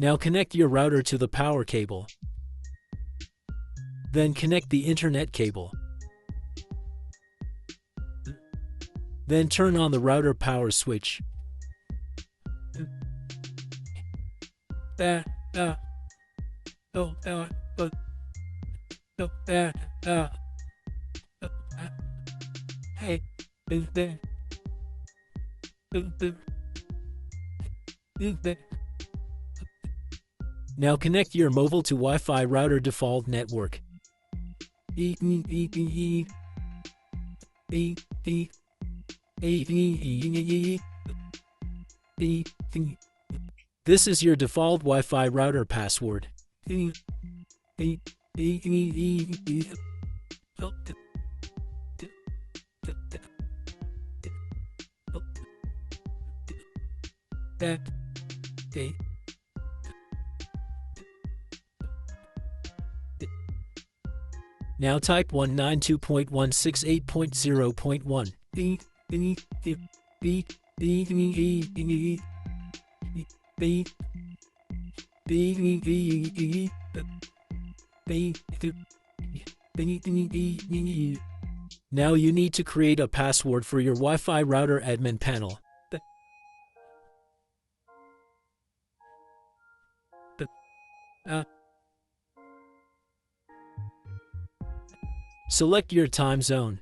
Now connect your router to the power cable. Then connect the internet cable. Then turn on the router power switch. Now connect your mobile to Wi-Fi router default network. This is your default Wi-Fi router password. Now type 192.168.0.1. Now you need to create a password for your Wi-Fi router admin panel. Select your time zone.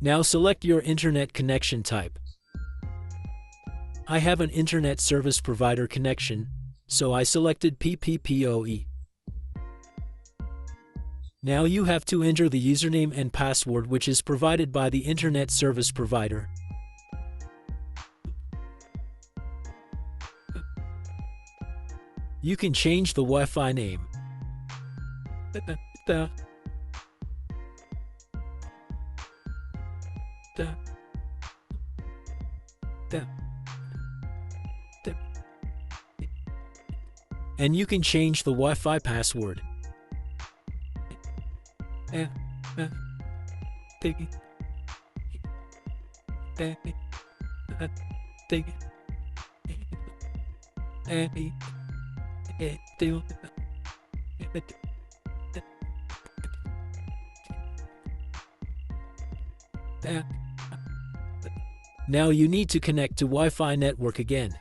Now select your internet connection type. I have an internet service provider connection, so I selected PPPoE. Now you have to enter the username and password which is provided by the internet service provider. You can change the Wi-Fi name. And you can change the Wi-Fi password. Now you need to connect to Wi-Fi network again.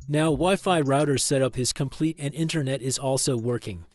Now Wi-Fi router setup is complete and internet is also working.